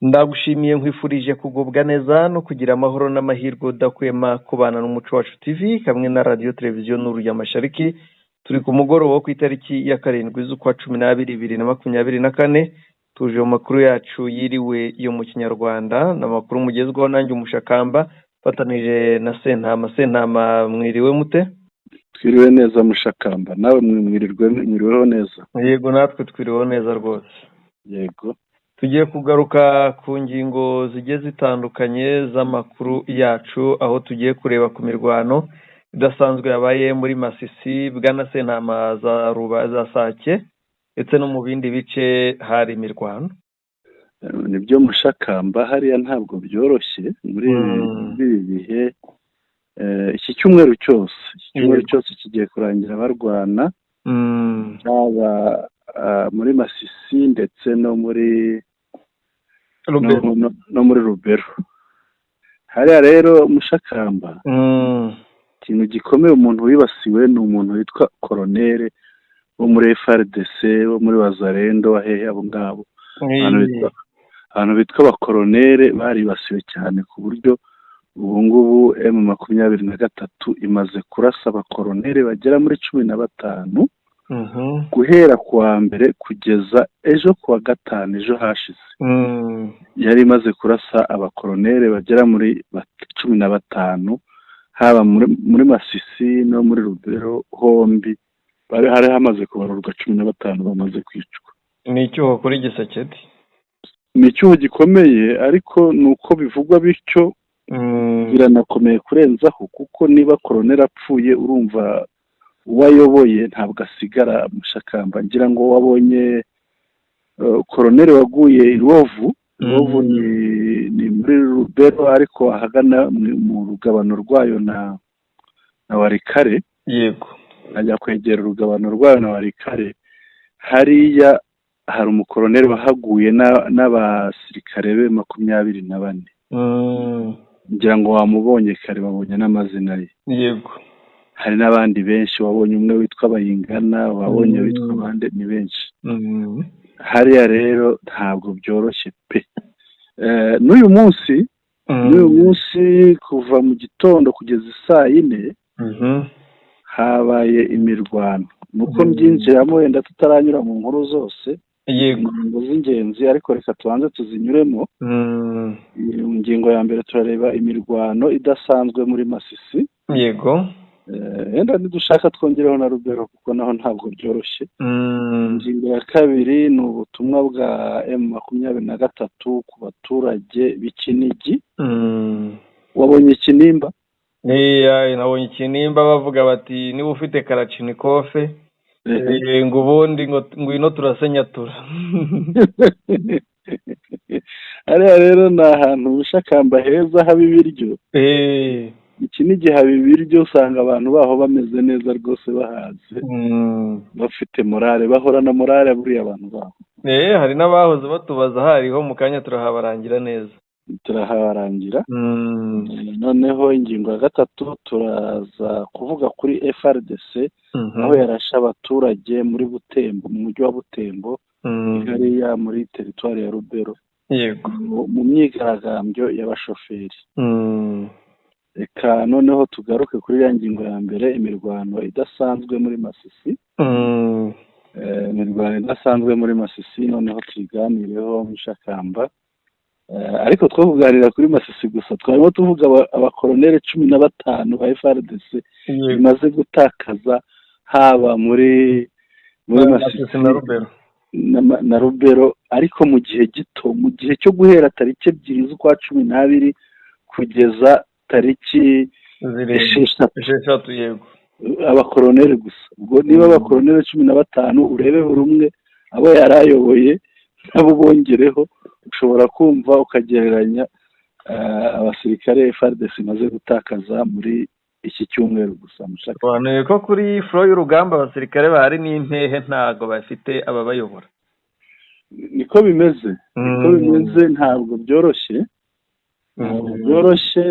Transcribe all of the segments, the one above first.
Ndagushimiye nkwifurije kugubwa neza no kugira amahoro n'amahirwe udahwema kubana n'umuco wacu TV hamwe na radio televiziyo Nuru ya Mashariki. Turi ku mugoroba wo ku itariki ya 7 z'ukwa 12 2024 tuje mu makuru yacu yiriwe yo mu Kinyarwanda n'amakuru mugezweho nanjye umushakamba fatanije na Sentama mwiriwe mute? Twiriwe neza mushakamba nawe mwiriweho neza. Yego natwe twiriweho neza rwose. Yego tugiye kugaruka ku ngingo zigiye zitandukanye z'amakuru yacu aho tugiye kureba ku mirwano idasanzwe yabaye muri Masisi bwana Sentama za Sake ndetse no mu bindi bice hari imirwano. Nibyo mushakamba hariya ntabwo byoroshye muri ibi bihe. Iki cyumweru cyose kigiye kurangira barwana muri Masisi ndetse no muri Rubero. Hariya rero mushakamba ikintu gikomeye umuntu wibasiwe ni umuntu witwa Colonel wo muri FARDC wo muri Wazalendo wahehe abo ngabo. Abantu bitwa abakolonere baribasiwe cyane ku buryo ubu ngubu M23 imaze kurasa abakolonere bagera muri 15 guhera kuwa mbere kugeza ejo kuwa gatanu ejo hashize. Yari imaze kurasa abakolonere bagera muri 15 haba muri Masisi no muri Rubero hombi hari hamaze kubarurwa 15 bamaze kwicwa. Ni icyo kuri Gisekedi? Ni icyo gikomeye ariko nuko bivugwa bityo biranakomeye kurenzaho kuko niba koloneli apfuye urumva uwayoboye ntabwo asigara mushakamba. Ngira ngo wabonye koloneli waguye i Rubavu ni muri Rubero ariko ahagana mu rugabano rwayo na Warikare. Yego ajya kwegera urugabano rwayo na Warikare. Hariya hari umukoloneli wahaguye n'abasirikare be 24. Ngira ngo wamubonye kare babonye n'amazina ye. Yego hari n'abandi benshi wabonye umwe witwa Bayingana wabonye witwa abandi ni benshi. Hariya rero ntabwo byoroshye pe. N'uyu munsi kuva mu gitondo kugeza saa 4 habaye imirwano. Nuko mbyinjiramo wenda tutaranyura mu nkuru zose. Yego ingingo z'ingenzi ariko reka tubanze tuzinyuremo. Ingingo ya mbere turareba imirwano idasanzwe muri Masisi. Yego Enda nidushaka twongereho na Rubero kuko naho ntabwo byoroshye. Ingingo ya kabiri ni ubutumwa bwa M23 ku baturage b'Ikinigi. Wabonye Ikinimba? Nabonye Ikinimba bavuga bati niba ufite Kalachnikov ngo ubundi ngwino turasenyatura. Hariya rero ni ahantu ushakamba heza haba ibiryo. Ikinigi haba ibiryo usanga abantu baho bameze neza rwose bahaze bafite morale bahorana morale buriya abantu baho. Hari n'abahoze batubaza hariho mu kanya turahabarangira neza. Noneho ingingo ya gatatu turaza kuvuga kuri FARDC aho yarashe abaturage muri Butembo mu mujyi wa Butembo hariya muri teritwari ya Rubero. Yego mu myigaragambyo y'abashoferi. Reka noneho tugaruke kuri ya ngingo ya mbere imirwano idasanzwe muri Masisi. Imirwano idasanzwe muri Masisi noneho tuyiganireho mushakamba. Ariko twavuganira kuri Masisi gusa twarimo tuvuga abakoloneli 15 ba FARDC bimaze gutakaza haba muri Masisi na Rubero ariko mu gihe gito, mu gihe cyo guhera tariki 2 z'ukwa 12 kugeza tariki 6. Yego abakoloneli gusa. Ubwo niba abakoloneli 15 urebe buri umwe abo yarayoboye nabo bongereho ushobora kumva ukagereranya abasirikare FARDC maze gutakaza muri iki cyumweru gusa mushaka. Abantu ko kuri flow y'urugamba abasirikare bahari n'impehe ntago bafite ababayobora. Niko bimeze ntabwo byoroshye.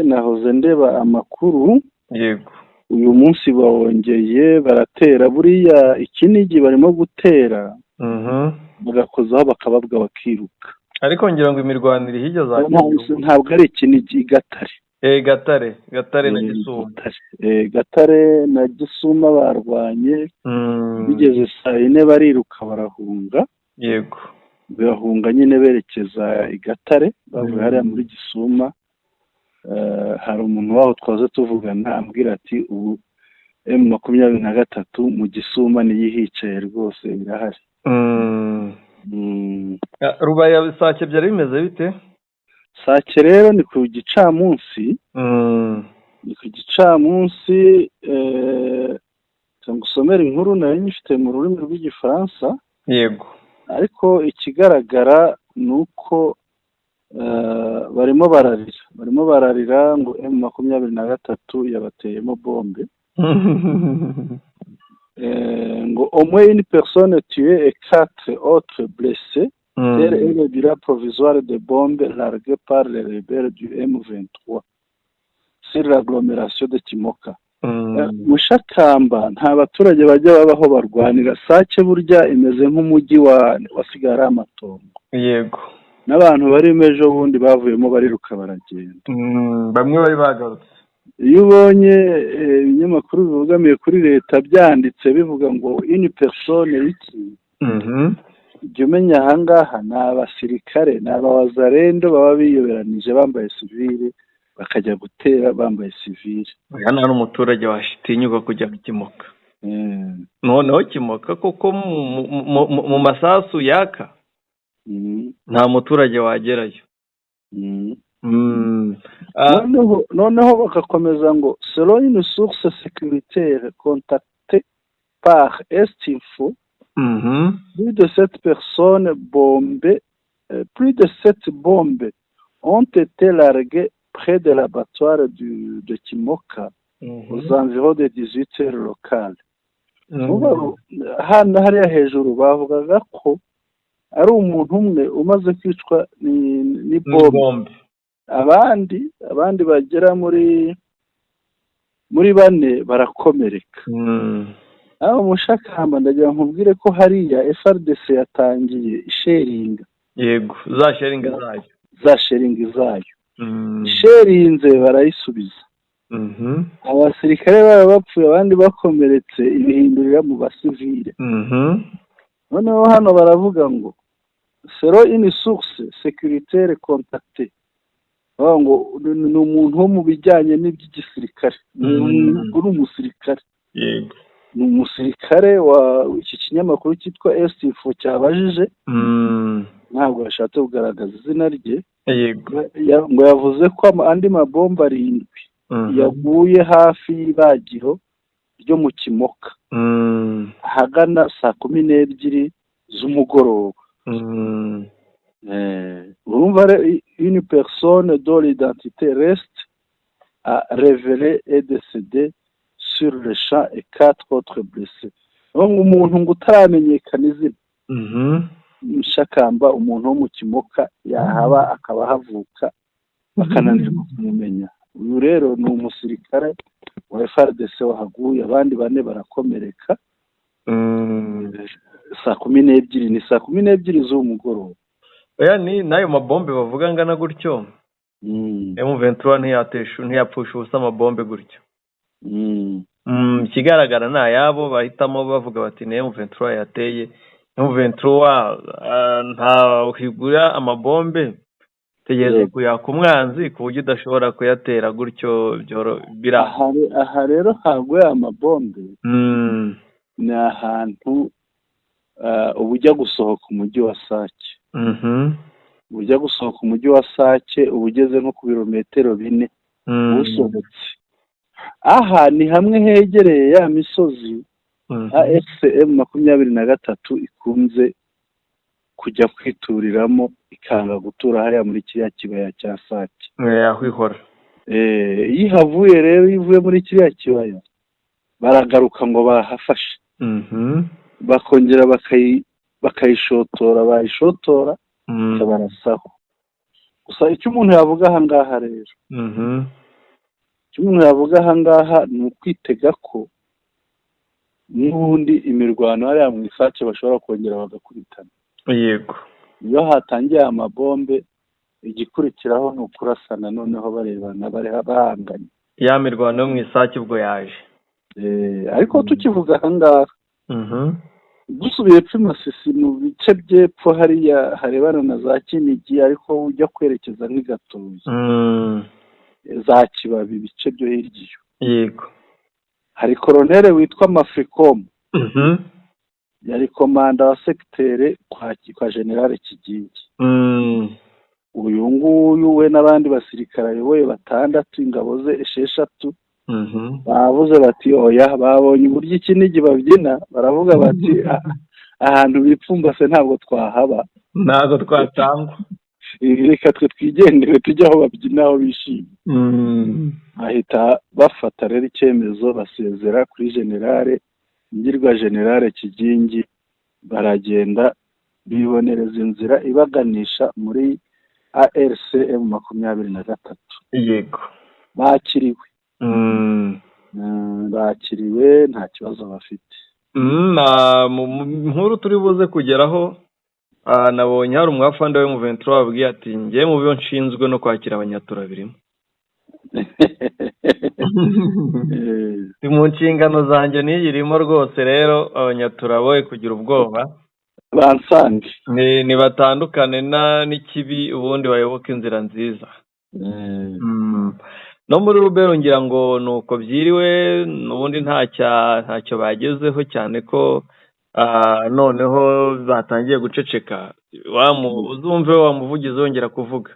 Nahoze ndeba amakuru. Yego uyu munsi bawongeye baratera buriya Ikinigi barimo gutera bagakozaho bakababwa bakiruka. ariko ngira ngo imirwanire hirya za ntabwo ari Kinigi, Gatare. Gatare na Gisuma. Gatare na Gisuma barwanye, bigeze saa yine bariruka barahunga. Yego. Bahunga nyine berekeza i Gatare, bavuye hariya muri Gisuma. Hari umuntu waho twaza tuvugana ambwira ati ubu M23 mu Gisuma niyo ihicaye rwose birahari. Rubaya Sake byari bimeze bite? Sake rero ni ku gicamunsi. Ni ku gicamunsi ngusomera inkuru nari nyifite mu rurimi rw'igifaransa. Yego. Ariko ikigaragara ni uko barimo bararira ngo M23 yabateyemo bombe. Ngo au moins une personne tuée et 4 autres blessés. Tel est le bilan provisoire de bombes larguées par les rebelles du M23 sur l'agglomération de Kimoka. Mushakamba nta baturage bajya babaho barwanira. Sake burya imeze nk'umujyi wasigaye ari amatongo. Yego. N'abantu barimo ejo bundi bavuyemo bariruka baragenda. Bamwe bari bagarutse. Iyo ubonye ibinyamakuru bivugamiye kuri leta byanditse bivuga ngo une personne iki, jya umenya ahangaha ni abasirikare, ni abawazarendo baba biyoberanije bambaye sivile bakajya gutera bambaye sivile. Hano hari umuturage washitinyuka kujya Kimoka. Noneho Kimoka koko mu masasu yaka nta muturage wagerayo. Noneho bagakomeza ngo selon une source sécuritaire contactée par Estinfo, plus de 7 bombes ont été larguées près de l'abattoir de Kimoka aux environs de 18 heures locales. Hano hariya hejuru bavugaga ko ari umuntu umwe umaze kwicwa ni bombe. Abandi bagera muri 4 barakomereka. Aho Mushakamba ndagira nkubwire ko hariya FRDC yatangiye isheringa. Yego, za sheringa zayo. Isherinze barayisubiza. Abasirikare baba bapfuye abandi bakomeretse ibihindurira mu basivile. Noneho hano baravuga ngo selon une source sécuritaire contactée, ngo ni umuntu wo mu bijyanye n'iby'igisirikare. Ni umusirikare. Yego. Ni umusirikare wa iki kinyamakuru cyitwa Estinfo cyabajije. Ntabwo yashatse kugaragaza izina rye. Yego. Ngo yavuze ko andi mabomba 7 yaguye hafi y'ibagiro ryo mu Kimoka ahagana saa 12 z'umugoroba. Urumva une personne dont l'identité reste à révéler est décédée sur le champ et 4 autres blessés. Umuntu ngo utaramenyekana izina. Mushakamba umuntu wo mu Kimoka yahaba akaba havuka bakananirwa kumumenya. Uyu rero ni umusirikare wa FRDC wahaguye, abandi 4 barakomereka. Saa 12 ni saa 12 z'umugoroba. Oya ni nayo mabombe bavuga ngana gutyo. M23 ntiyapfusha ubusa amabombe gutyo. Kigaragara na yabo bahitamo bavuga bati ne M23 yateye. M23 nta uhigura amabombe tegeze kuyaka umwanzi ku buryo udashobora kuyatera gutyo aha rero hagwe amabombe. Ni ahantu ubujya gusohoka umujyi wa Sake. Ujya gusohoka umujyi wa Sake ubugeze nko ku birometero 4 usohotse. Aha ni hamwe hegereye ya misozi M23 ikunze kujya kwituriramo ikanga gutura hariya muri kiriya kibaya cya Sake. Yahwihora. Yihavuye rero ivuye muri kiriya kibaya baragaruka ngo bahafashe. Bakongera bakayishotora, bayishotora barasaho. Gusa icyo umuntu yavuga ahangaha rero, ni ukwitega ko n'ubundi imirwano hariya mu Sake bashobora kongera bagakubitana. Yego. iyo hatangiye amabombe igikurikiraho ni ukurasana noneho barebana bari bahanganye. Ya mirwano yo mu isake ubwo yaje. Ariko tukivuga aha ngaha dusubiye epfo Masisi mu bice by'epfo hariya harebana na za Kinigi ariko ujya kwerekeza nk'Igatoyi za Kibabi ibice byo hirya yego hari koronere witwa Mafricom yari komanda wa sekitere kwa generale Kigingi. Uyu nguyu we n'abandi basirikare ayoboye 6 ingabo ze 6 bavuze bati oya babonye uburyo Kinigi babyina baravuga bati ahantu bipfumbase ntabwo twahaba ntabwo twatangwa reka twe twigendere tujya aho babyina aho bishimye. Bahita bafata rero icyemezo basezera kuri generale ngirwa generale Kigingi baragenda bibonereza inzira ibaganisha muri ARCM 23. Yego bakiriwe bakiriwe nta kibazo bafite. Nkuru turi buze kugeraho nabonye hari umwafanda we mu 23 wabwiye ati ngiye mu byo nshinzwe no kwakira abanyatura birimo. Mu nshingano zanjye niyirimo rwose rero abanyatura boye kugira ubwoba bansange ni batandukane n'ikibi ubundi bayoboka inzira nziza. No muri Rubero ngira ngo nuko byiriwe n'ubundi ntacyo bagezeho cyane ko noneho batangiye guceceka. Uzumve wa muvugizi wongera kuvuga.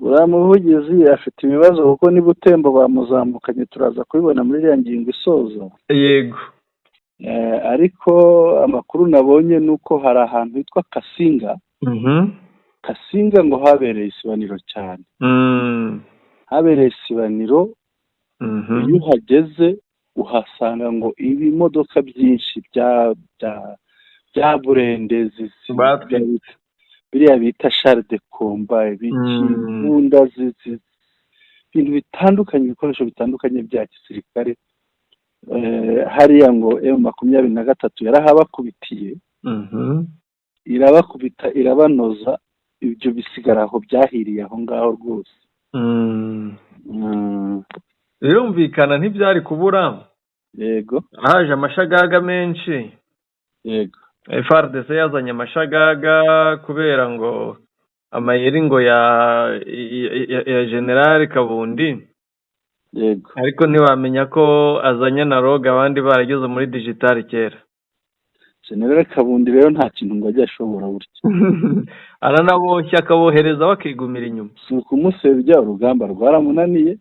Uriya muvugizi afite ibibazo kuko niba utembo bamuzamukanye turaza kubibona muri iriya ngingo isoza. Yego ariko amakuru nabonye nuko hari ahantu hitwa Kasinga. Kasinga ngo habereye isibaniro cyane. Habereye isibaniro iyo uhageze uhasanga ngo ibimodoka byinshi bya burendezi biriya bita Charles de Combat ibikunda ibintu bitandukanye ibikoresho bitandukanye bya gisirikare. Hariya ngo M23 yarahabakubitiye irabakubita irabanoza ibyo bisigara aho byahiriye aho ngaho rwose. Birumvikana ntibyari kubura. Yego haje amashagaga menshi. Yego FARDC yazanye amashagaga kubera ngo amayeri ngo ya General Kabundi. Yego ariko ntibamenya ko azanye na roga abandi barageze muri digital kera. General Kabundi rero nta kintu ngo ajya ashobora buryo aranaboshya akabohereza bakigumira inyuma. Si ukumusebya urugamba rwaramunaniye.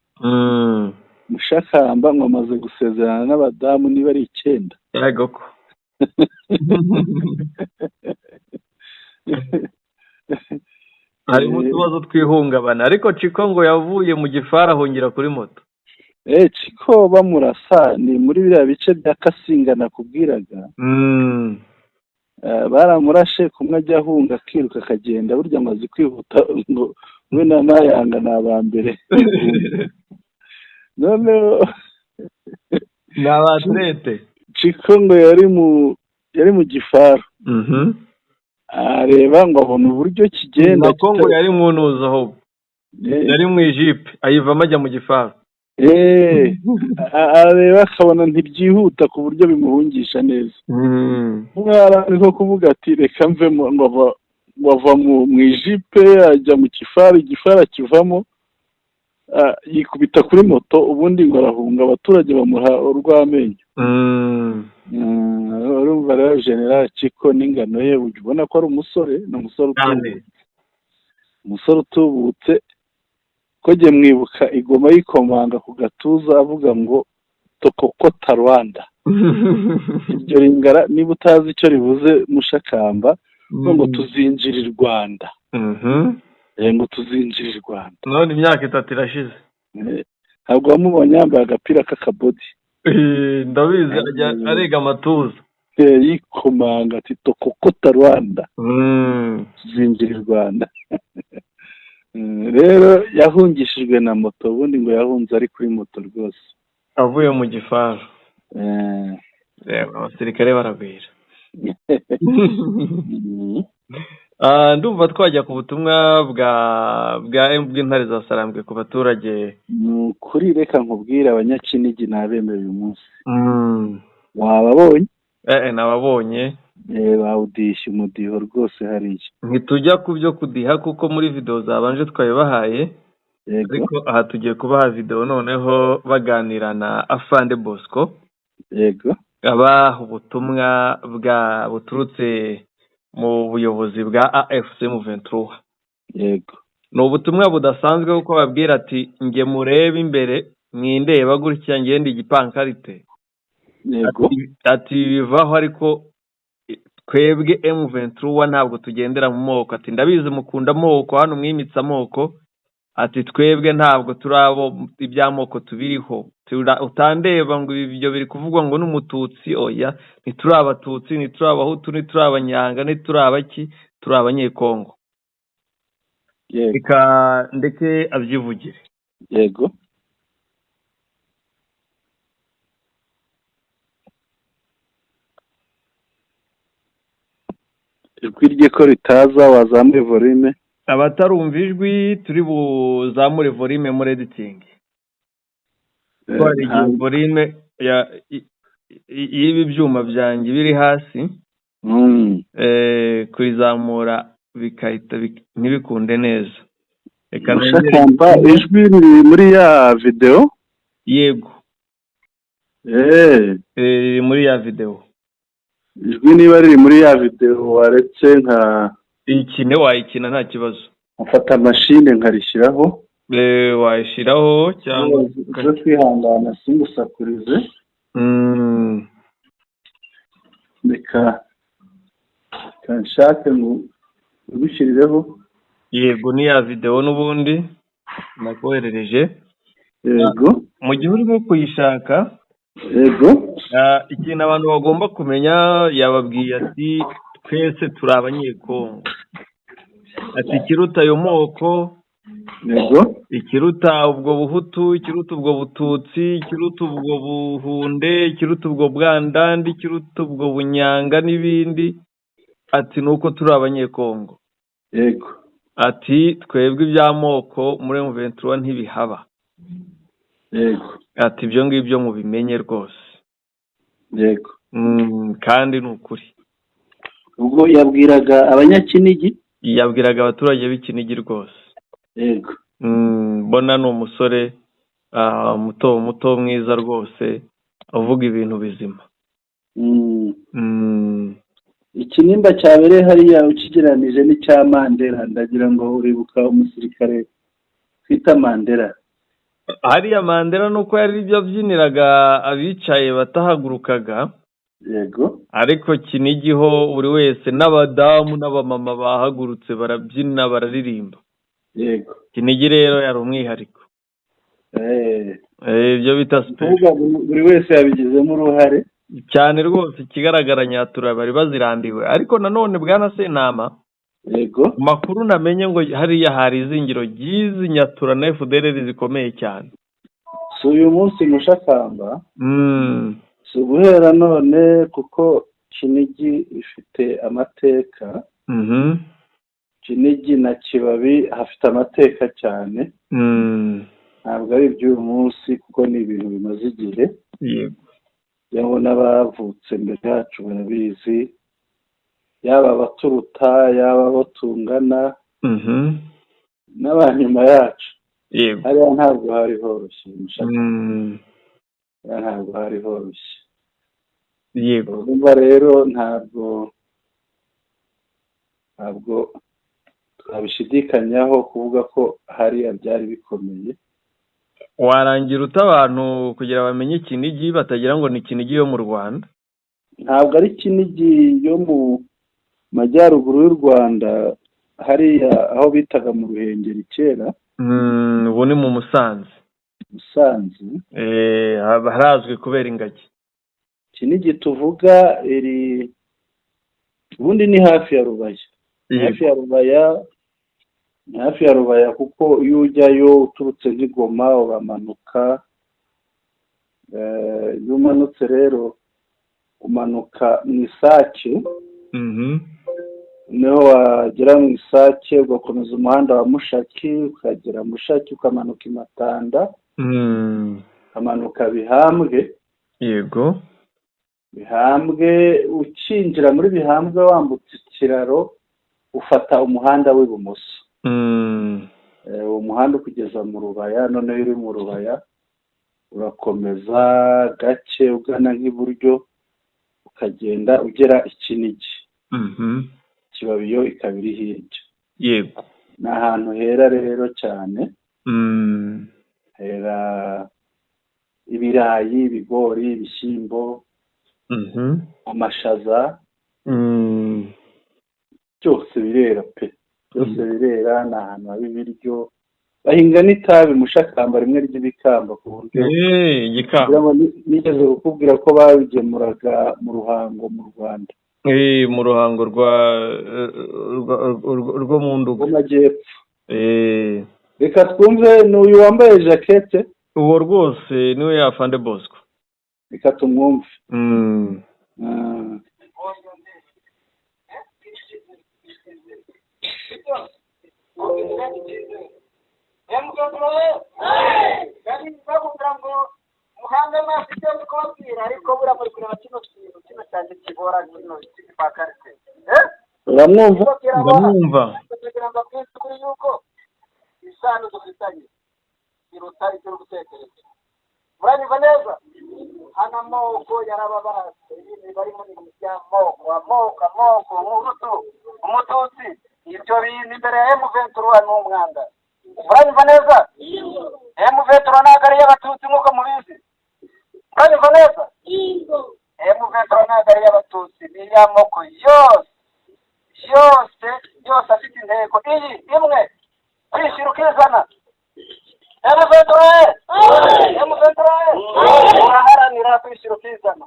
Mushakamba ngo amaze gusezerana n'abadamu niba ari 9. Yego ko harimo utubazo twihungabana ariko Chiko ngo yavuye mu gifara ahungira kuri moto. Chiko bamurasa ni muri biriya bice bya Kasinga nakubwiraga. Baramurashe kumwe ajya ahunga akiruka akagenda burya amaze kwihuta ngo we na Mayanga n'abambere. None n'abatlete Chiko ngo yari mu gifara. Areba ngo abona uburyo kigenda nako ngo yari munuza aho yari mu Egypt ayivamo ajya mu gifara. Areba akabona ntibyihuta ku buryo bimuhungisha neza. Mwara niko kuvuga ati reka mvemo ngo bava mu Egypt ajya mu igifara kivamo yikubita kuri moto ubundi ngo arahunga abaturage bamuha urw'amenyo. Urumva rero General Chiko n'ingano ye ubona ko ari umusore umusore utubutse ko jye mwibuka igoma yikomanga ku gatuza avuga ngo tokokota Rwanda. Iryo ringara niba utazi icyo rivuze Mushakamba ngo tuzinjira i Rwanda. Ngo tuzinjira i Rwanda. None imyaka 3 irashize. Ntabwo wamubonye yambaye agapira k'akabodi. Ndabizi ajya arega amatuza. Yikomanga ati tokokota Rwanda. Tuzinjira i Rwanda. Rero yahungishijwe na moto ubundi ngo yahunze ari kuri moto rwose avuye mu gifara. Abasirikare baragwira. ndumva twajya ku butumwa bw'intare za Sarambwe ku baturage. Kuri reka nkubwire abanyakinigi nabemeye uyu munsi. Wababonye? Nababonye. Bawudishya umudiho rwose hariya. Ntitujya ku byo kudiha kuko muri video zabanje twabibahaye. Ariko aha tugiye kubaha video noneho baganira na Afande Bosco. Yego. Abaha ubutumwa buturutse mu buyobozi bwa AFC M23. Yego. Ni ubutumwa budasanzwe kuko babwira ati nge murebe imbere mwindeba gutya ngende igipankarite. Yego. Ati bivaho ariko twebwe M23 ntabwo tugendera mu moko. Ati ndabizi mukunda amoko hano mwimitsa amoko. Ati twebwe ntabwo turabo ibyamoko tubiriho. Utandeba ngo ibyo biri kuvugwa ngo n'umututsi oya ntiturabatutsi ntiturabahutu ntiturabanyanga ntiturabaki turabanyekongo. Reka ndeke abyivugire. Yego. Ijwi rye ko ritaza wazamure volume. Abatarumva ijwi turi buzamure volume muri editing. Twari volume y'ibi byuma byanjye biri hasi. Kurizamura bikahita ntibikunde neza. Reka nongere ijwi riri muri ya video. Yego. Muri ya video. Ijwi niba riri muri ya video waretse nka ikine wayikina nta kibazo. Ufata machine nkarishyiraho. Wayishiraho cyangwa zo kwihangana singusakurize. Reka kanshake ngo ubishirireho. Yego ni ya video n'ubundi nakoherereje. Yego. Mu gihe urimo kuyishaka. Yego. Ikintu abantu bagomba kumenya yababwiye ati twese turi abanyekongo. Ati kiruta ayo moko. Yego. Ikiruta ubwo buhutu, ikiruta ubwo bututsi, ikiruta ubwo buhunde, ikiruta ubwo bwandandi, ikiruta ubwo bunyanga n'ibindi. Ati nuko turi abanyekongo. Yego. Ati twebwe iby'amoko muri M23 ntibihaba. Yego. Ati ibyo ngibyo mubimenye rwose. Yego. Kandi n'ukuri. Ubwo yabwiraga abanyakinigi? Yabwiraga abaturage b'ikinigi rwose. Yego. Bona ni umusore muto mwiza rwose avuga ibintu bizima. Ikinimba cyabereye hariya ukigeranije n'icya Mandela ndagira ngo uribuka umusirikare twita Mandela. Hariya Mandela nuko yari ibyo byiniraga abicaye batahagurukaga. Yego. Ariko Kinigiho buri wese n'abadamu n'abamama bahagurutse barabyina bararirimba. Yego. Kinigi rero yari umwihariko. Ibyo bita special. Buri wese yabigizemo uruhare. Cyane rwose ikigaragara Nyatura bari bazirambiwe. Ariko nanone bwana Sentama. Yego. Makuru namenye ngo hariya hari izingiro gizi Nyatura na FDLR zikomeye cyane. So uyu munsi mushakamba. So guhera none kuko Kinigi ifite amateka. Kinigi na Kibabi hafite amateka cyane. Ntabwo ari iby'uyu munsi kuko ni ibintu bimaze igihe. Yego. Yabo n'abavutse mbere yacu barabizi. Yaba abaturuta yaba abo tungana. N'abanyuma yacu. Yego. Hariya ntabwo hari horoshye ntabwo hari horoshye. Yego. Urumva rero ntabwo twabishidikanyaho kuvuga ko hariya byari bikomeye. Warangira uta abantu kugira bamenye Kinigi batagira ngo ni Kinigi yo mu Rwanda? Ntabwo ari Kinigi yo mu majyaruguru y'u Rwanda hariya aho bitaga mu Ruhengeri kera. Ubu ni mu Musanze. Musanze. Harazwi kubera ingagi. Kinigi tuvuga iri ubundi ni hafi ya Rubaya. Hafi ya Rubaya kuko iyo ujyayo uturutse nk'Igoma uramanuka. Iyo umanutse rero umanuka mu Isake. niho wagera mu Isake ugakomeza umuhanda wa Mushaki ukagera Mushaki ukamanuka Imatanda ukamanuka Bihambwe. Yego. Bihambwe ukinjira muri Bihambwe wambutse ikiraro ufata umuhanda w'ibumoso. Uwo muhanda ukugeza mu Rubaya, noneho uri mu Rubaya urakomeza gake ugana nk'iburyo ukagenda ugera Ikinigi. Kibabiyo ikaba iri hirya. Yego. Ni ahantu hera rero cyane. Hera ibirayi, ibigori, ibishyimbo, amashaza, byose birera pe. Byose birera, ni ahantu haba ibiryo. Bahinga n'itabi Mushakamba rimwe ry'ibikamba ku buryo nigeze kukubwira ko babigemuraga mu Ruhango mu Rwanda. Mu Ruhango rwo mu Nduga Majyepfo. Reka twumve n'uyu wambaye jakete. Uwo rwose niwe yafande Bosco. Reka tumwumve. muhanga amaso icyo ndi kubabwira ariko buriya muri kureba kino kintu kino cyanjye kibora kino cy'igipakarite uramwumva kugira ngo abwise kuri yuko isano dufitanye iruta icyo uri gutekereza muranyumva neza hano amoko yarababase ibintu bari muri by'amoko umututsi ibyo bintu imbere ya M23 ni umwanda muranyumva neza M23 ntabwo ari iy'abatutsi nk'uko mubizi muranyumva neza M23 ntabwo ari iy'abatutsi ni iy'amoko yose afite intego iyi imwe kwishyira ukizana M23 uraharanira kwishyira ukizana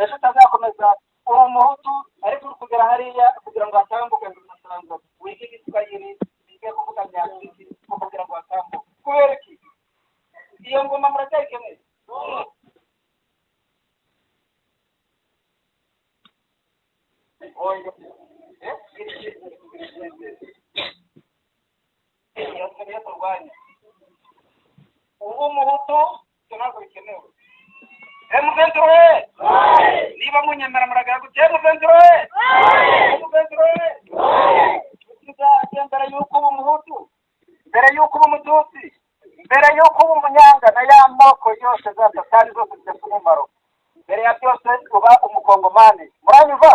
ejo utazakomeza uri umuhutu ariko uri kugera hariya kugira ngo hatambuke ngo unasanzwe wige igiswahili wige kuvuga nyakindi kugira ngo hatambuke kubera iki iyo ngoma muracyayikemeye ubu umuhutu ntabwo bikenewe M23 niba munyemera muragaga gute M23 mbere y'uko uba umuhutu mbere y'uko uba umututsi mbere y'uko uba umunyanga na ya moko yose zatari zose zifite umumaro mbere ya byose uba umukongomani muranyumva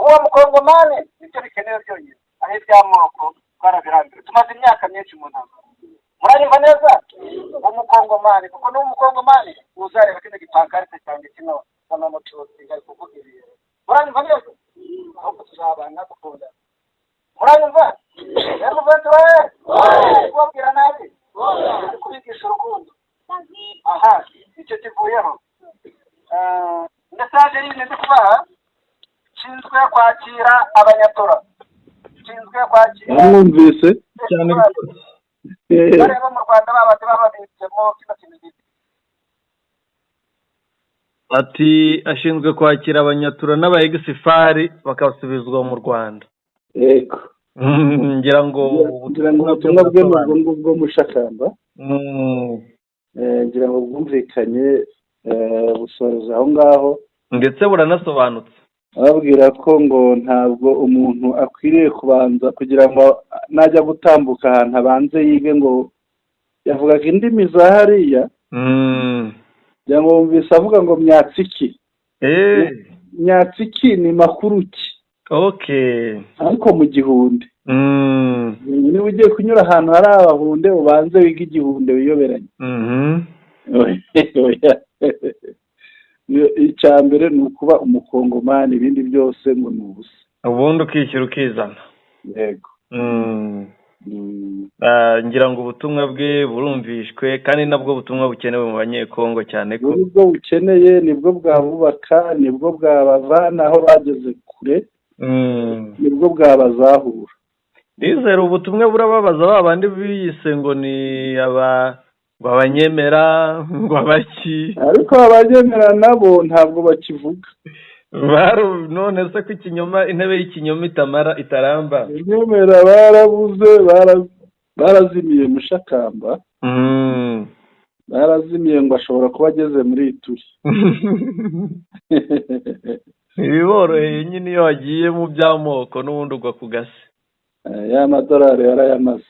uwo mukongomani nicyo bikenewe byonyine aho iby'amoko twarabirambiwe tumaze imyaka myinshi mu ntambara muranyumva neza umukongomani kuko ni umukongomani uzareba kino gipankarite cyanjye kino hano mututsi ngari kuvuga ibintu muranyumva neza ahubwo tuzabana dukunda muranyumva M23 kubabwira nabi kubigisha urukundo aha icyo kivuyeho mesaje yindi ndi kubaha nshinzwe kwakira abanyatora nshinzwe kwakira mwumvise cyane bareba mu Rwanda babandi bababitsemo kino kintu ati ashinzwe kwakira abanyatura n'abaegisifari bakasubizwa mu Rwanda. Yego. Ngira ngo ubutumwa bwe bwo mushakamba ngira ngo bwumvikanye busoreza aho ngaho ndetse buranasobanutse ababwira ko ngo ntabwo umuntu akwiriye kubanza kugira ngo najya gutambuka ahantu abanze yige ngo yavugaga indimi za hariya kugira ngo wumvise avuga ngo myatsiki myatsiki ni makuruki ariko mu Gihunde niba ugiye kunyura ahantu hari abahunde ubanze wiga Igihunde wiyoberanye icya mbere ni ukuba umukongomani ibindi byose ngo ni ubusa ubundi ukishyira ukizana. Yego. Ngira ngo ubutumwa bwe burumvishwe kandi nabwo butumwa bukenewe mu banyekongo cyane ko nibwo bukeneye nibwo bwabubaka nibwo bwabavana aho bageze kure nibwo bwabazahura. Ndizera ubutumwa burababaza babandi biyise ngo ni abanyemera ngo abaki ariko abanyemera nabo ntabwo bakivuga none se ko ikinyoma intebe y'ikinyoma itaramba inyomera barabuze barazimiye Mushakamba barazimiye ngo ashobora kuba ageze muri Ituri ibiboroheye nyine iyo wagiye mu by'amoko n'ubundi ugwa ku gasi ya madolari yarayamaze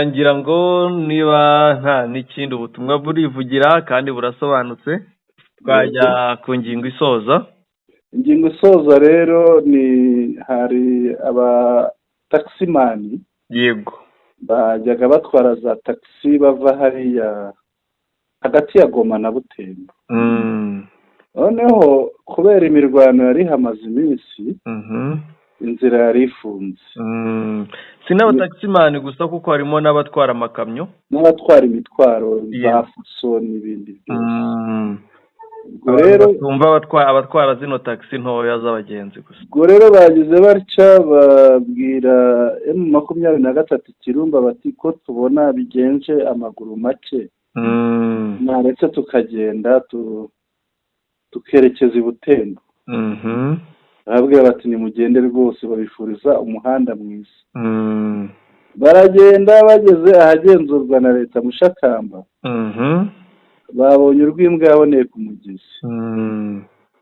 ngira ngo niba nta n'ikindi ubutumwa burivugira kandi burasobanutse twajya ku ngingo isoza. Ingingo isoza rero ni hari abataximani yego bajyaga batwara za taxi bava hariya hagati ya Goma na Butembo. Noneho kubera imirwano yari hamaze iminsi inzira yari ifunze. Si n'abataximani gusa kuko harimo n'abatwara amakamyo n'abatwara imitwaro za fuso n'ibindi byose. Rero tumva abatwara zino taxi ntoya z'abagenzi gusa. Ubwo rero bagize batya babwira M23 Kirumba bati ko tubona bigenje amaguru make naretse tukagenda tukerekeza i Butembo. Barabwira bati nimugende rwose babifuriza umuhanda mwiza. Baragenda bageze ahagenzurwa na leta Mushakamba. Babonye urw'imbwa yaboneye ku mugezi.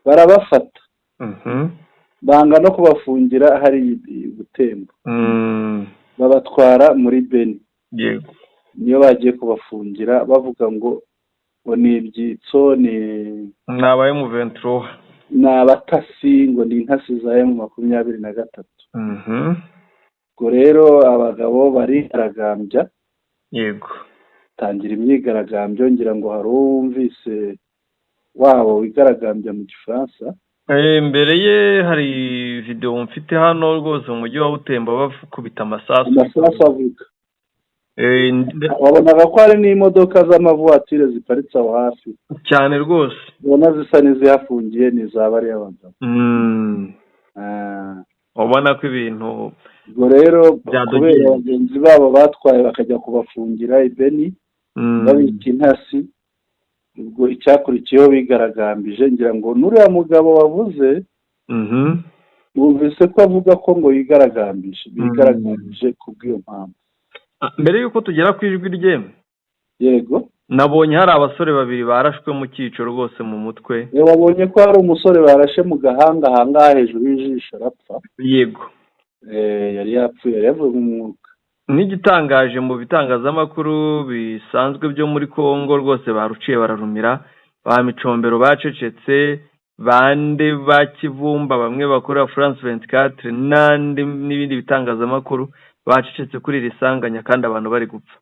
Barabafata. Banga no kubafungira hari Butembo. Babatwara muri Beni. Yego. Niyo bagiye kubafungira bavuga ngo ni ibyitso ni nabaye mu 23 n'abatasi ngo ni intasi za M23. Ubwo rero abagabo barigaragambya. Yego. Tangira imyigaragambyo ngira ngo hari uwumvise wabo wigaragambya mu Gifaransa. Mbere ye hari video mfite hano rwose mu mujyi wa Butembo bakubita amasasu avuga. Wabonaga ko hari n'imodoka z'amavuatire ziparitse aho hafi cyane rwose. Ubona zisa n'izihafungiye n'izabari y'abagabo. Ubona ko ibintu ubwo rero kubera abagenzi babo batwaye bakajya kubafungira ibeni babita intasi. Ubwo icyakurikiyeho bigaragambije ngira ngo n'uriya mugabo wavuze bumvise ko avuga ko ngo bigaragambije kubw'iyo mpamvu. Mbere yuko tugera ku ijwi rye yego nabonye hari abasore babiri barashwe mu cyico rwose mu mutwe. Wabonye ko hari umusore barashe mu gahanga hanga hejuru y'ijisho arapfa. Yego. Yari yapfuye yari yavuye mu mwuka. N'igitangaje mu bitangazamakuru bisanzwe byo muri Kongo rwose baruciye bararumira ba Micombero bacecetse bande ba Kivumba bamwe bakora France 24 n'ibindi bitangazamakuru bacecetse kuri risanganya kandi abantu bari gupfa.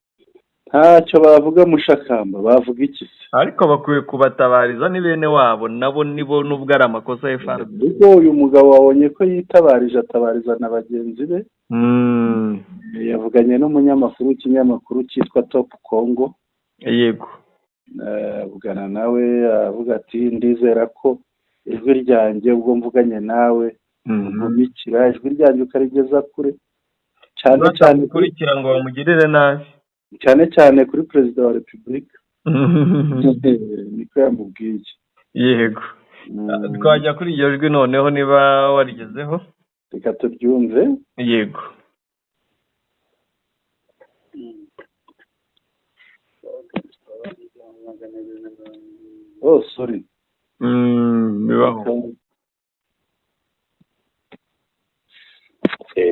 Ntacyo bavuga Mushakamba bavuga iki se? Ariko bakwiye kubatabariza ni bene wabo nabo nibo nubwo ari amakosa y'FARDC. Ubwo uyu mugabo wabonye ko yitabarije atabariza na bagenzi be. Yavuganye n'umunyamakuru w'ikinyamakuru cyitwa Top Congo. Yego. Avugana nawe avuga ati ndizera ko ijwi ryanjye ubwo mvuganye nawe ntumikira ijwi ryanjye ukarigeza kure cyane kurikira ngo bamugirire nabi cyane kuri Perezida wa Repubulika. Niko yamubwiye. Yego. Twajya kuri iryo jwi noneho niba warigezeho reka turyumve. Yego. Oh sorry.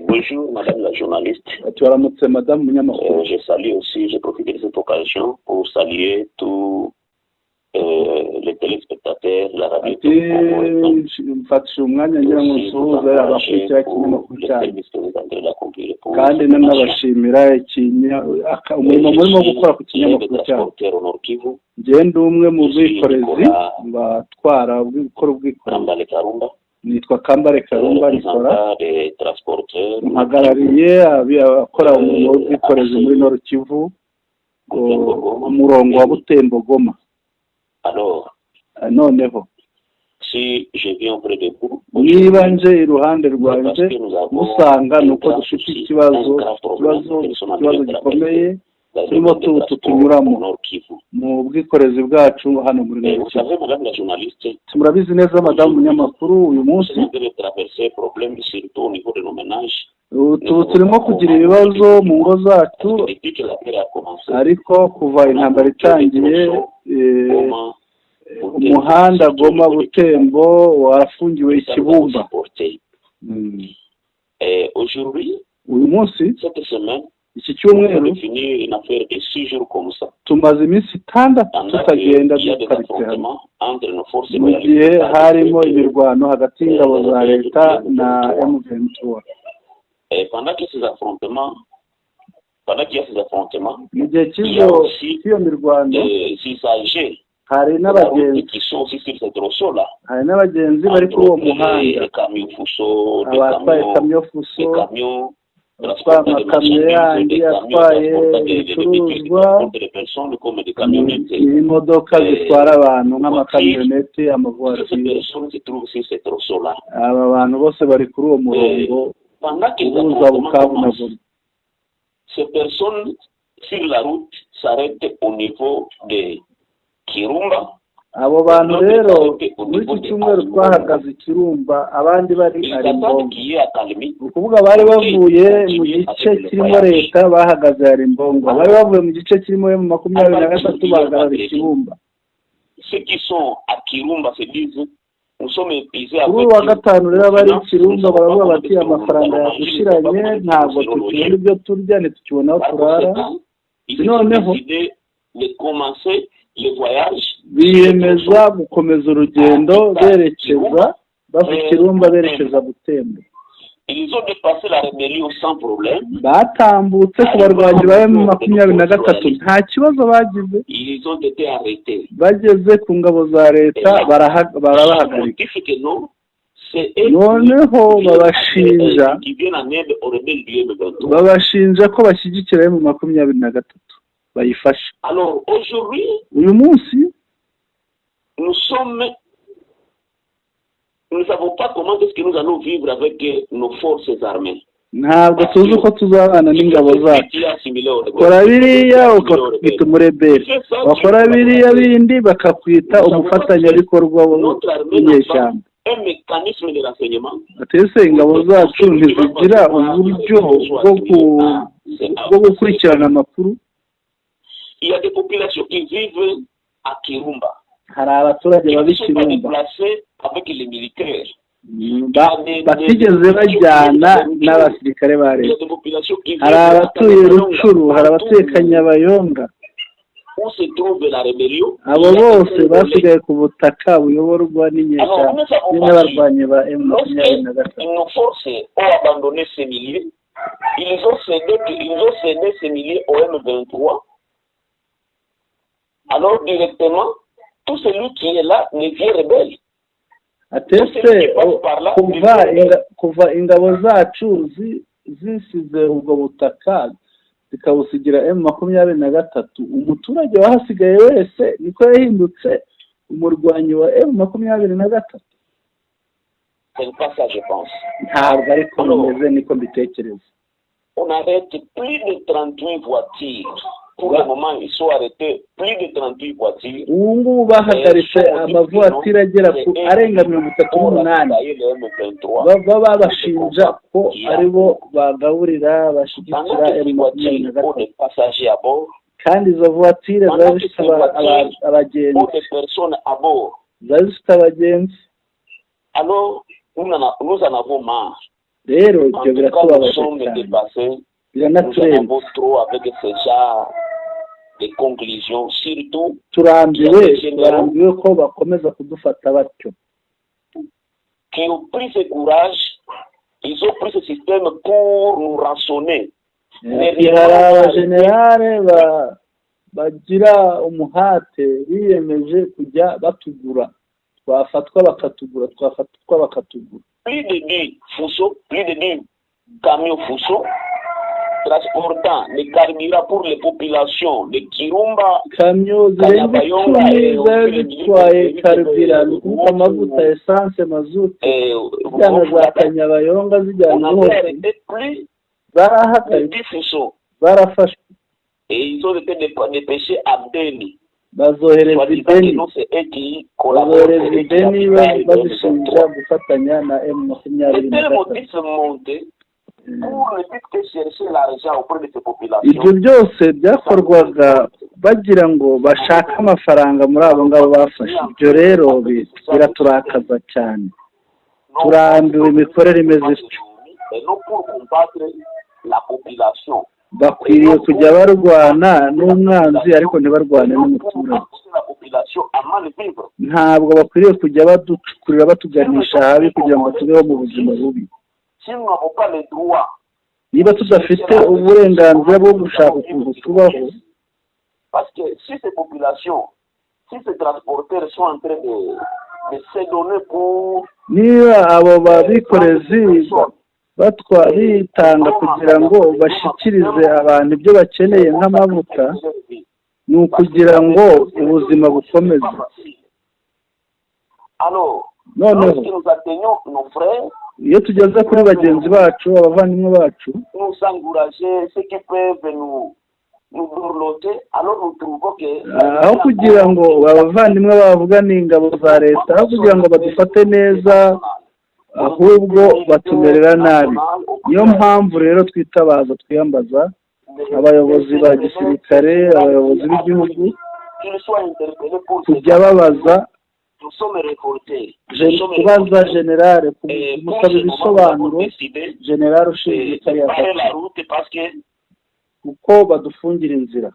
Bonjour Madame la journaliste. Je salue aussi, je profite de cette occasion pour saluer tous les téléspectateurs, la radio. Kandi nanabashimira umurimo murimo gukora ku kinyamakuru cyabo. Ngende umwe mu bikorezi batwara gukora ubwikorezi. Nitwa Kambale Karumba nikora mpagarariye abakora umurimo w'ubwikorezi muri Nord Kivu umurongo wa Butembo Goma. Noneho niba nje iruhande rwanje musanga nuko dufite ikibazo gikomeye turimo tunyuramo mu bwikorezi bwacu hano muri Nord Kivu. Murabizi neza madamu munyamakuru, uyu munsi turimo kugira ibibazo mu ngo zacu, ariko kuva intambara itangiye umuhanda Goma Butembo warafungiwe Kibumba. Uyu munsi iki cyumweru tumaze iminsi 6 tutagenda duparitse hano, mu gihe harimo imirwano hagati y'ingabo za leta na M23. Mu gihe cy'iyo mirwano hari n'abagenzi bari kuri uwo muhanda, abatwaye kamyo fuso, abatwaye amakamyo yandi atwaye ibicuruzwa, imodoka zitwara abantu nk'amakamyoneti, amavuwatiri. Aba bantu bose bari kuri uwo murongo uhuza Bukavu na Goma. Ces personnes sur la route s'arrêtent au niveau de Kirumba. Abo bantu rero muri iki cyumweru twahagaze Kirumba, abandi bari Arimbongo. Ukuvuga bari bavuye mu gice kirimo leta bahagaze Arimbongo, bari bavuye mu gice kirimo M23 bahagarara Kirumba. Ceux qui sont à Kirumba se disent nous sommes épuisés. Kuri wa gatanu rero bari Kirumba baravuga bati amafaranga yadushiranye, ntabwo tukibona ibyo turya, ntitukibona aho turara. Noneho biyemeza gukomeza urugendo berekeza bava Kirumba berekeza Butembo. Batambutse ku barwanyi ba M23 nta kibazo bagize, bageze ku ngabo za leta barabahagarika. Noneho babashinja ko bashyigikira M23 bayifasha. Uyu munsi nous ne savons pas comment est-ce que nous allons vivre avec nos forces armées. Ntabwo tuzi uko tuzabana n'ingabo zacu. Kora biriya ukakwita umureberi, bakora biriya bindi bakakwita umufatanyabikorwa w'inyeshyamba. Atese ingabo zacu ntizigira uburyo bwo gukurikirana amakuru. Il y a des populations qui vivent à Kirumba. Hari abaturage baba Kirumba avec les militaires. Batigeze bajyana n'abasirikare ba leta. Hari abatuye Rucuru, hari abatuye Kanyabayonga. Où se trouve la rébellion? Abo bose basigaye ku butaka buyoborwa n'inyeshyamba n'abarwanyi ba M23. Nos forces ont abandonné ces milliers. Ils ont cédé ces milliers au M23. Alors directement, tout celui qui est là devient rebelle. Atese kuva ingabo zacu zisize ubwo butaka zikawusigira M23, umuturage wahasigaye wese niko yahindutse umurwanyi wa M23. C'est pas ça, je pense. Ntabwo ariko bimeze niko mbitekereza. On arrête plus de 38 voitures. Pour le moment, ils sont arrêtés plus de 38 voitures. Ubu ngubu bahagaritse amavuatire agera ku arenga 38. Baba bashinja ko aribo bagaburira bashigikira M23. Kandi izo voitire zifite abagenzi. Zifite abagenzi. Alors, nous en avons marre. Rero ibyo biratubabaje cyane. Biranatureba avec ce genre de conclusions, surtout turambiwe ko bakomeza kudufata batyo. Qui ont pris ce courage, ils ont pris ce système pour nous rançonner. Hari abajenerale bagira umuhate biyemeje kujya batugura, twafatwa bakatugura. Plus de 10 Fuso, plus de 10 camions Fuso transportant les carburants pour les populations de Kirumba, kamyo zirenga 10 zitwaye carburant, amavuta, essence, mazutu, zijyana za Kanyabayonga, zijyana hose, barahagaritse, barafashwe. et ils ont été dépêchés à Beni. bazohereza ideni bazishinja gufatanya na M23. Ibyo byose byakorwaga bagira ngo bashake amafaranga muri abo ngabo bafashe. Ibyo rero biraturakaza cyane, turambiwe imikorere imeze ityo. Bakwiriye kujya barwana n'umwanzi ariko ntibarwane n'umuturage. Ntabwo bakwiriye kujya baducukurira batuganisha habi kugira ngo tubeho mu buzima bubi. Niba tudafite uburenganzira bwo gushaka ukuntu tubaho, niba abo babikorezi bitanga kugira ngo bashyikirize abantu ibyo bakeneye nk'amavuta, ni ukugira ngo ubuzima bukomeze. Noneho iyo tugeze kuri bagenzi bacu, abavandimwe bacu, aho kugira ngo abavandimwe bavuga ni ingabo za leta, aho kugira ngo badufate neza, ahubwo batumerera nabi. Niyo mpamvu rero twitabaza, twiyambaza abayobozi ba gisirikare, abayobozi b'igihugu, kujya babaza kubaza generale, kumusaba ibisobanuro generale ushinzwe kariya gace, kuko badufungira inzira.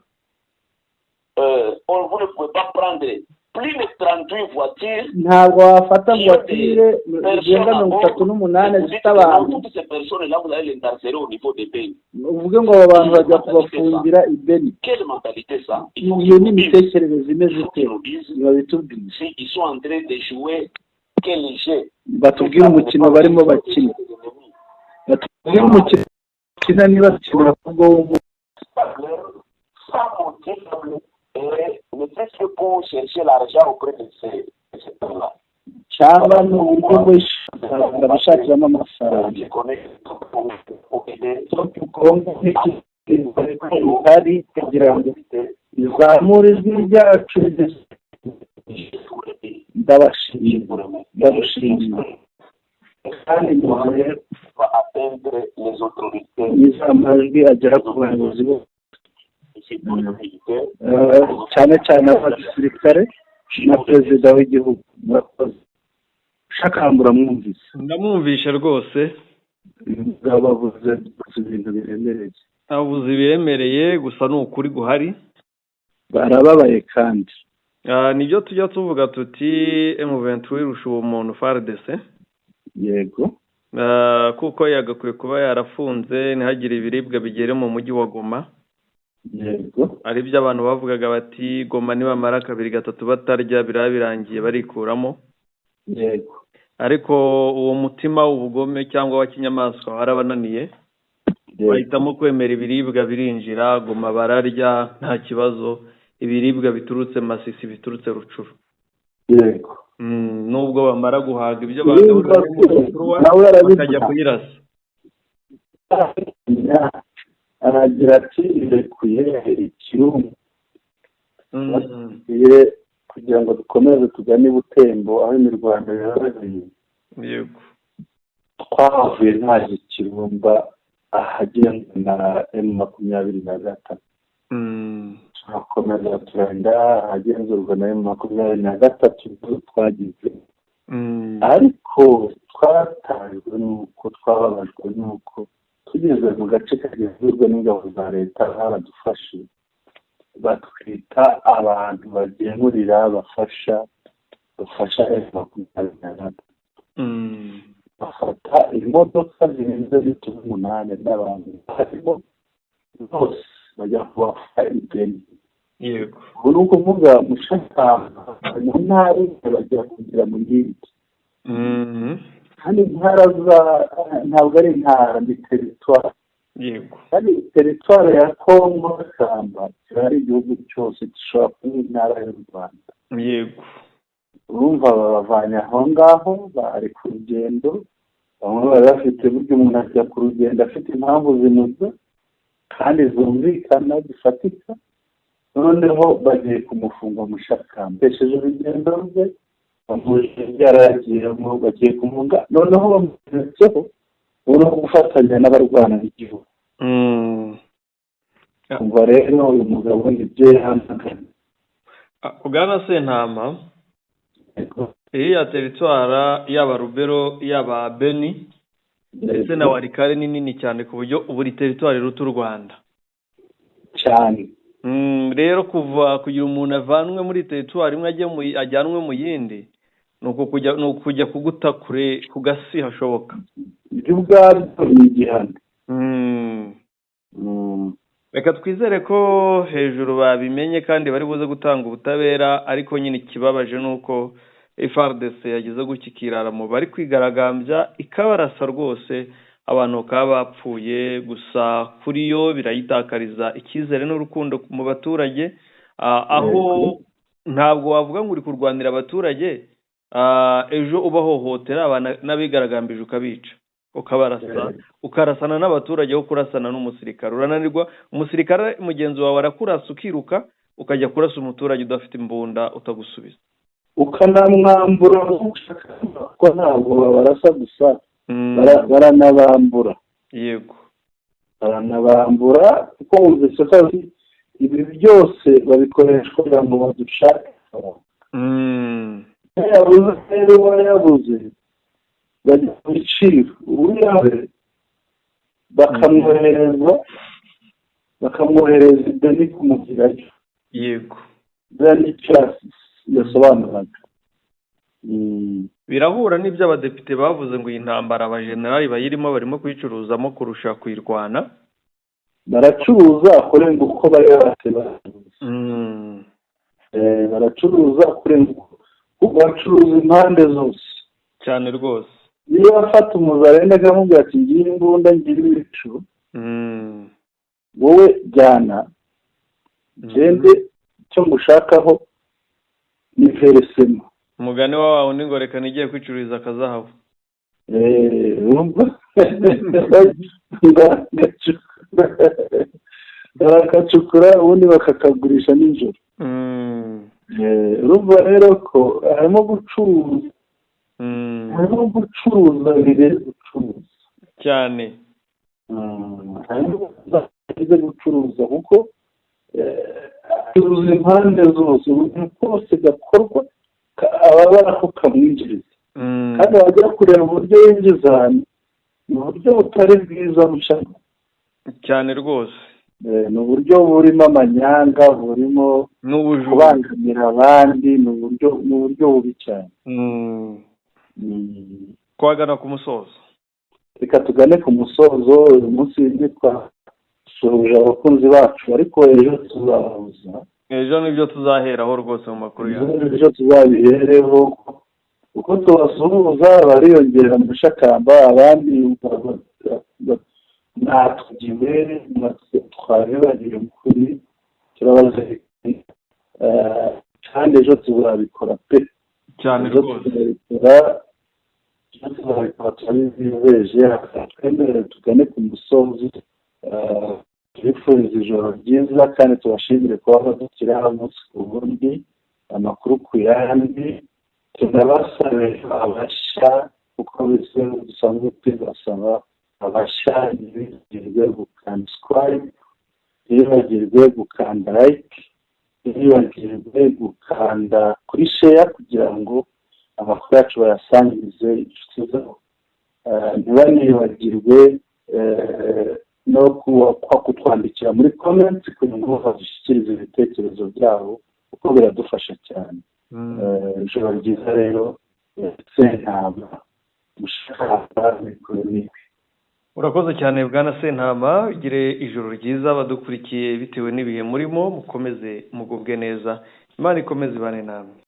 Ntabwo wafata voiture zirenga 38 zifite abantu uvuge ngo abo bantu bajya kubafungira i Beni. Iyo ni imitekerereze imeze ite? Batubwire umukino barimo bakina, batubwire umukino bakina, niba bakina kubwo cyangwa ni uburyo bwo bashakiramo amafaranga. Hari kugira ngo izamure ijwi ryacu, ndabushimira kandi nizo amajwi agera ku bayobozi bose, cyane cyane abasirikare na perezida w'igihugu. Shakambura mwumvise? Ndamwumvisha rwose. Bavuze ibintu biremereye. Avuze ibiremereye, gusa ni ukuri guhari. Barababaye kandi nibyo tujya tuvuga tuti M23 irusha uwo muntu FARDC. Yego. Kuko yagakwiye kuba yarafunze ntihagire ibiribwa bigere mu mujyi wa Goma. Yego. Ari byo abantu bavugaga bati Goma nibamara 2-3 batarya birangiye barikuramo. Yego. Ariko uwo mutima w'ubugome cyangwa wa kinyamaswa warabananiye, bahitamo kwemera ibiribwa birinjira, Goma bararya nta kibazo, ibiribwa biturutse Masisi, biturutse Rucuru. Yego. Nubwo bamara guhaga ibyo nawe bakajya kuyirasa. Aragira ati irekuye ikirungu kugira ngo dukomeze tugane i Butembo aho imirwano yabereye. Yego. Twahavuye nta Kirumba ahagenda na M23. Turakomeza turenda ahagenzurwa na M23 twagize. Ariko twatanzwe nuko twababajwe nuko tugeze mu gace kagenzurwa n'ingabo za leta baradufashe, batwita abantu bagemurira bafasha M23. Bafata imodoka zirenze 8 n'abantu harimo bose bajya kubafata Beni. Yego. Ubu ni ukuvuga mushaka mu ntara bajya kugira mu yindi. Kandi intara ntabwo ari intara, ni teritwari. Yego. Kandi teritwari ya Kongo Kamba ari igihugu cyose gishobora kuba intara y'u Rwanda. Yego. Urumva babavanye aho ngaho, bari ku rugendo, bamwe bari bafite buryo umuntu ajya ku rugendo afite impamvu zimuza, kandi zumvikana zifatika, noneho bagiye kumufunga Mushakamba mbesheje urugendo rwe bamuje yaragiyemo bagiye kumunga, noneho bamugezeho no gufatanya n'abarwana n'igihugu. Umva rero uyu mugabo nibyo yamagana. Bwana Sentama, iriya teritwara yaba Rubero yaba Beni ndetse na Warikare ni nini cyane ku buryo buri teritwari ruta u Rwanda cyane. Rero kugira umuntu avanwe muri teritwari imwe ajyanwe mu yindi nuko kujya kuguta kure ku gasi hashoboka. Ibyo ubwabyo ni igihano. Reka twizere ko hejuru babimenye kandi bari buze gutanga ubutabera, ariko nyine ikibabaje nuko FARDC yagize gukikirara mu bari kwigaragambya ikabarasa rwose, abantu bakaba bapfuye. Gusa kuri yo birayitakariza icyizere n'urukundo mu baturage, aho ntabwo wavuga ngo uri kurwanira abaturage ejo ubahohotera n'abigaragambije ukabica ukabarasa, ukarasana n'abaturage wo kurasana n'umusirikare. Urananirwa, umusirikare mugenzi wawe arakurasa ukiruka, ukajya kurasa umuturage udafite imbunda utagusubiza, ukanamwambura ko ntabwo babarasa gusa, baranabambura. Yego, baranabambura kuko wumvise ko ibi byose babikoresha kugira ngo badushake. Yabuze rero yabuze bajya ku biciro ubuyabe bakamwohereza ideni kumugirayo. yego, nicyo yasobanuraga. birahura n'ibyo abadepite bavuze ngo iyi ntambara abajenerali bayirimo barimo kuyicuruzamo kurusha kuyirwana. Baracuruza kurenga uko bari baracuruza kurenga uko bacuruza impande zose cyane rwose. niyo afata umuzarenda akamubwira ati ngiye imbunda ngira ibicu, wowe jyana gende icyo ngushakaho ni veresema. Umugani wawe undi ngo reka nigiye kwicururiza akazahabu. barakacukura ubundi bakakagurisha nijoro. urumva rero ko harimo gucuruza bire gucuruza cyane, harimo gucuruza kuko acuruza impande zose, uburyo bwose gakorwa aba barako kamwinjiriza, kandi wajya kureba uburyo yinjiza ni uburyo butari bwiza mushaka cyane rwose. ni uburyo burimo amanyanga, burimo kubangamira abandi, ni uburyo bubi cyane. Twagana ku musozo. Reka tugane ku musozo. uyu munsi twasuhuje abakunzi bacu, ariko ejo tuzabahuza. Ejo nibyo tuzaheraho rwose mu makuru yacu. Ejo tuzabihereho uko tubasuhuza bariyongera mu Shakamba, abandi natugiwe twabibagiye ukuri turabaza, kandi ejo tuzabikora pe cyane rwose. tuzabikora turabibeje. twemerere tugane ku musozi. tubifuriza ijoro ryiza kandi tubashimire kuba badukira umunsi ku wundi, amakuru ku yandi. tunabasabe abashya kuko bise dusanzwe twibasaba abashya ntibibagirwe gukanda subscribe, ntibibagirwe gukanda like, ntibibagirwe gukanda kuri share kugira ngo amakuru yacu bayasangize inshuti zabo. ntibanibagirwe no kutwandikira muri comment kugira ngo badushyikirize ibitekerezo byabo kuko biradufasha cyane. ijoro ryiza rero. Sentama Mushakamba Mikoro. Urakoze cyane Bwana Sentama, ugire ijoro ryiza. Badukurikiye bitewe n'ibihe murimo, mukomeze mugubwe neza. Imana ikomeze ibane namwe.